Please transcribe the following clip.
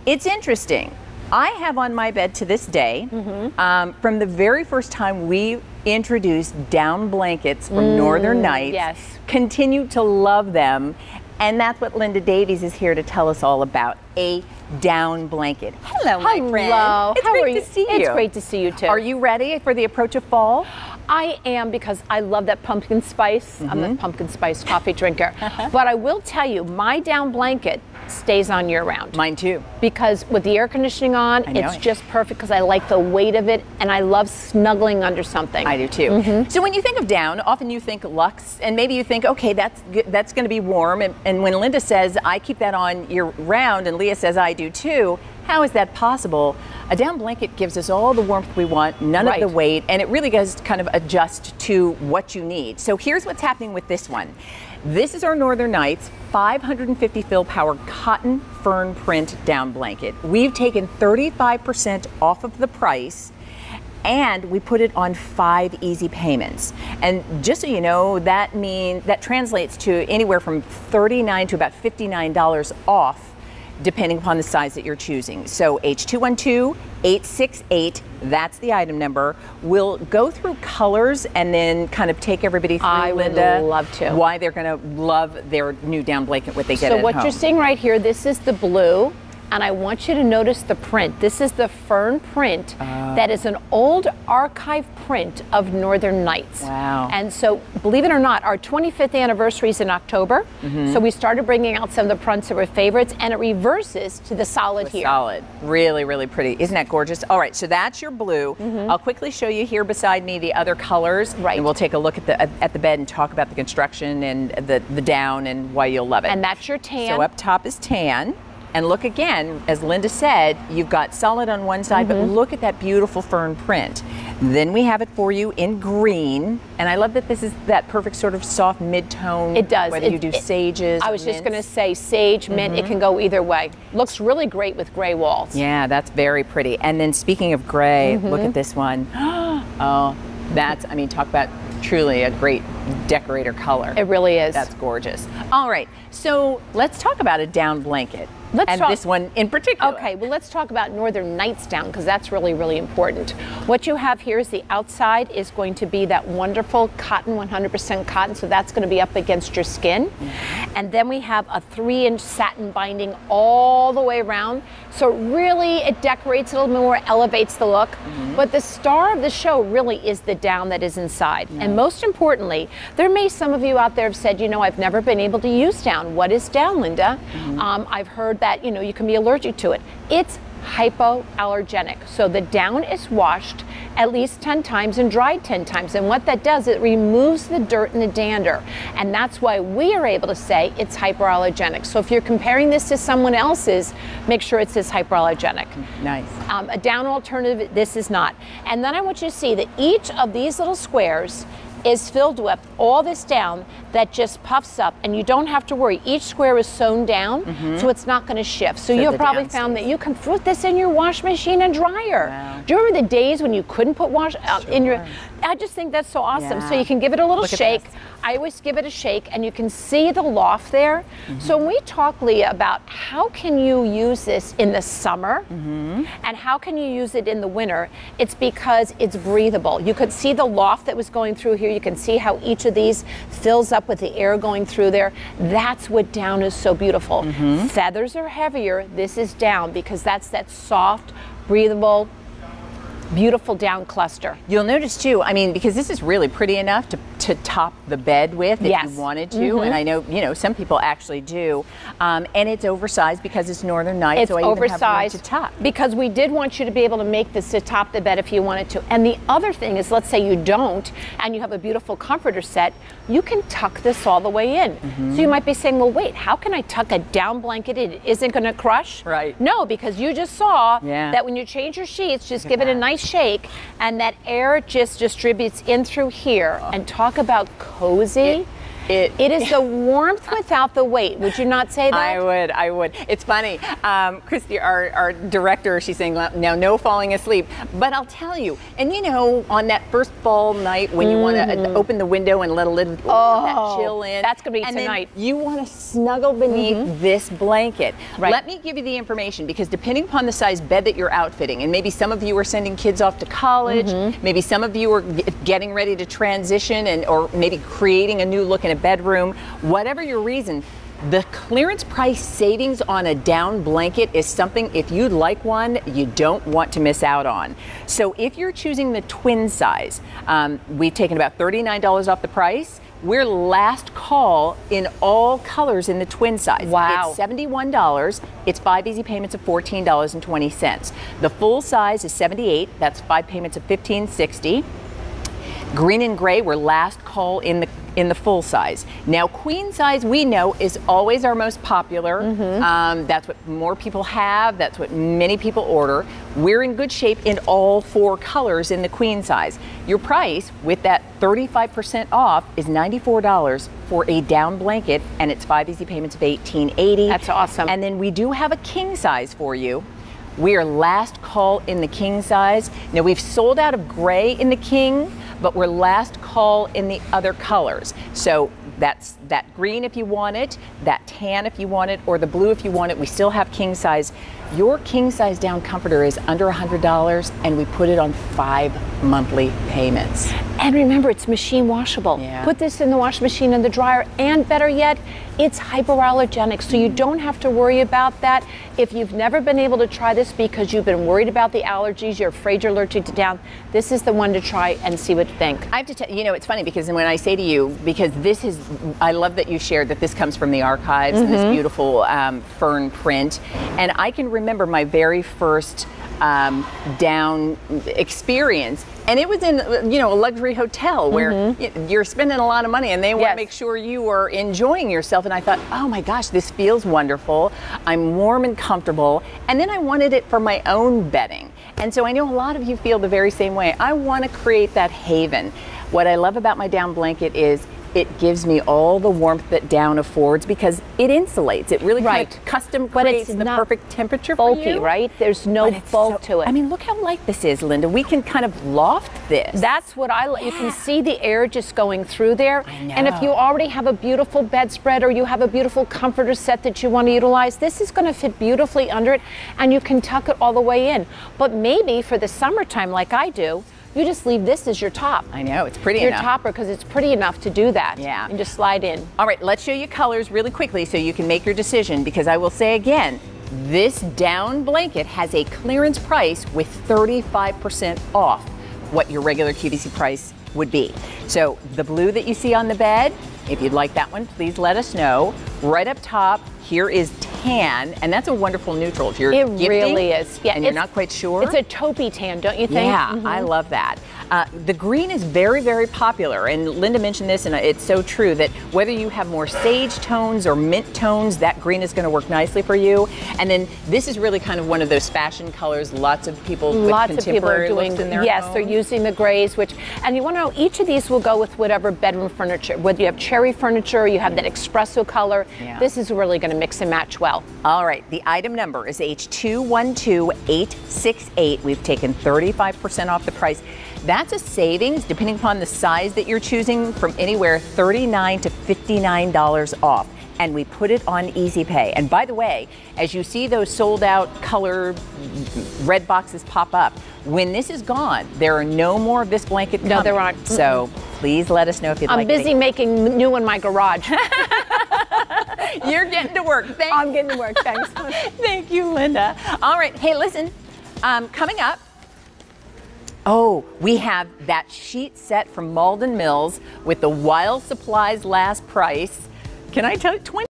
It's interesting. I have on my bed to this day, from the very first time we introduced down blankets from Northern Nights, continue to love them. And that's what Linda Davies is here to tell us all about, a down blanket. Hello, my friend. Hello. It's great to see you. It's great to see you too. Are you ready for the approach of fall? I am, because I love that pumpkin spice. I'm a pumpkin spice coffee drinker. But I will tell you, my down blanket stays on year round. Mine too. Because with the air conditioning on, it's just perfect, because I like the weight of it and I love snuggling under something. I do too. So when you think of down, often you think luxe, and maybe you think, okay, that's going to be warm. And when Linda says, I keep that on year round, and Leah says, I do too, how is that possible? A down blanket gives us all the warmth we want, none of the weight, and it really does kind of adjust to what you need. So here's what's happening with this one. This is our Northern Nights 550 fill power cotton fern print down blanket. We've taken 35% off of the price, and we put it on 5 easy payments. And just so you know, that translates to anywhere from $39 to about $59 off, depending upon the size that you're choosing. So H212-868, that's the item number. We'll go through colors and then kind of take everybody through, Linda. I would love to. Why they're going to love their new down blanket, what they get at home. So what you're seeing right here, this is the blue. And I want you to notice the print. This is the Fern print that is an old archive print of Northern Nights. Wow. And so, believe it or not, our 25th anniversary is in October. So we started bringing out some of the prints that were favorites, and it reverses to the solid here. Solid. Really, really pretty. Isn't that gorgeous? All right, so that's your blue. I'll quickly show you here beside me the other colors. Right. And we'll take a look at the bed and talk about the construction and the down and why you'll love it. And that's your tan. So up top is tan. And look again, as Linda said, you've got solid on one side, but look at that beautiful fern print. Then we have it for you in green. And I love that this is that perfect sort of soft mid-tone. It does. Whether you do sages, I was just going to say sage, mint, it can go either way. Looks really great with gray walls. Yeah, that's very pretty. And then speaking of gray, look at this one. Oh, that's, I mean, talk about truly a great decorator color. It really is. That's gorgeous. All right, so let's talk about a down blanket. This one in particular. Okay, well, let's talk about Northern Nights down, because that's really, really important. What you have here is the outside is going to be that wonderful cotton, 100% cotton, so that's going to be up against your skin. And then we have a 3-inch satin binding all the way around. So really, it decorates it a little more, elevates the look. But the star of the show really is the down that is inside. And most importantly, there may some of you out there have said, you know, I've never been able to use down. What is down, Linda? I've heard that, you know, you can be allergic to it. It's hypoallergenic. So the down is washed at least 10 times and dried 10 times. And what that does, it removes the dirt and the dander. And that's why we are able to say it's hypoallergenic. So if you're comparing this to someone else's, make sure it says hypoallergenic. Nice. A down alternative, this is not. And then I want you to see that each of these little squares is filled with all this down that just puffs up, and you don't have to worry. Each square is sewn down, so it's not going to shift. So you've probably found that you can put this in your wash machine and dryer. Wow. Do you remember the days when you couldn't put in your? I just think that's so awesome. So you can give it a little shake. I always give it a shake, and you can see the loft there. So when we talk, Leah, about how can you use this in the summer and how can you use it in the winter, it's because it's breathable. You could see the loft that was going through here. You can see how each of these fills up with the air going through there. That's what down is so beautiful. Feathers are heavier. This is down because that's that soft, breathable, beautiful down cluster. You'll notice too, I mean, because this is really pretty enough to top the bed with if you wanted to, and I know, you know, some people actually do, and it's oversized because it's Northern Nights, it's so I oversized even have room to top. Because we did want you to be able to make this to top the bed if you wanted to. And the other thing is, let's say you don't, and you have a beautiful comforter set, you can tuck this all the way in. So you might be saying, well, wait, how can I tuck a down blanket in? It isn't going to crush? Right. No, because you just saw that when you change your sheets, just give it a nice shake, and that air just distributes in through here. And talk about cozy. It is the warmth without the weight. Would you not say that? I would. It's funny. Christy, our director, she's saying, now no falling asleep. But I'll tell you, and you know, on that first fall night when you want to open the window and let a little that chill in. That's going to be and tonight. Then you want to snuggle beneath this blanket. Right. Let me give you the information, because depending upon the size bed that you're outfitting, and maybe some of you are sending kids off to college, maybe some of you are getting ready to transition or maybe creating a new look in a bedroom, whatever your reason, the clearance price savings on a down blanket is something, if you'd like one, you don't want to miss out on. So if you're choosing the twin size, we've taken about $39 off the price. We're last call in all colors in the twin size. Wow. It's $71. It's 5 easy payments of $14.20. The full size is $78. That's 5 payments of $15.60. Green and gray were last call in the full size. Now, queen size, we know, is always our most popular. That's what more people have. That's what many people order. We're in good shape in all 4 colors in the queen size. Your price with that 35% off is $94 for a down blanket, and it's 5 easy payments of $18.80. That's awesome. And then we do have a king size for you. We are last call in the king size. Now, we've sold out of gray in the king, but we're last call in the other colors. So that's that green if you want it, that tan if you want it, or the blue if you want it. We still have king size. Your king size down comforter is under $100, and we put it on 5 monthly payments. And remember, it's machine washable. Yeah. Put this in the washing machine and the dryer, and better yet, it's hypoallergenic, so you don't have to worry about that. If you've never been able to try this because you've been worried about the allergies, you're afraid you're allergic to down, this is the one to try and see what you think. I have to tell you, it's funny because when I say to you, because this is, I love that you shared that this comes from the archives and this beautiful Fern print, and I can remember my very first down experience, and it was in a luxury hotel where you're spending a lot of money, and they want to make sure you are enjoying yourself. And I thought, oh my gosh, this feels wonderful. I'm warm and comfortable. And then I wanted it for my own bedding. And so I know a lot of you feel the very same way. I want to create that haven. What I love about my down blanket is it gives me all the warmth that down affords because it insulates. It really kind of custom creates the perfect temperature for you. Bulky, right? There's no bulk to it. I mean, look how light this is, Linda. We can kind of loft this. That's what I like. You can see the air just going through there. I know. And if you already have a beautiful bedspread or you have a beautiful comforter set that you want to utilize, this is going to fit beautifully under it, and you can tuck it all the way in. But maybe for the summertime, like I do, you just leave this as your top. I know, it's pretty your enough. Your topper, because it's pretty enough to do that. Yeah. And just slide in. All right, let's show you colors really quickly so you can make your decision, because I will say again, this down blanket has a clearance price with 35% off what your regular QVC price would be. So the blue that you see on the bed, if you'd like that one, please let us know. Right up top, here is tan, and that's a wonderful neutral. If you're gifting, really is. Yeah, and you're not quite sure. It's a taupey tan, don't you think? Yeah, I love that. The green is very, very popular, and Linda mentioned this, and it's so true that whether you have more sage tones or mint tones, that green is going to work nicely for you. And then this is really kind of one of those fashion colors. Lots of people with contemporary looks in their home. They're using the grays, and you want to know, each of these will go with whatever bedroom furniture. Whether you have cherry furniture or you have that espresso color, this is really going to mix and match well. All right, the item number is H212868. We've taken 35% off the price. That's a savings, depending upon the size that you're choosing, from anywhere $39 to $59 off. And we put it on Easy Pay. And by the way, as you see those sold out color red boxes pop up, when this is gone, there are no more of this blanket coming. No, there aren't. So please let us know if you'd like to. I'm busy making new in my garage. You're getting to work. Thanks. I'm getting to work. Thanks. Thank you, Linda. All right. Hey, listen, coming up, we have that sheet set from Malden Mills with the while supplies last price. Can I tell you,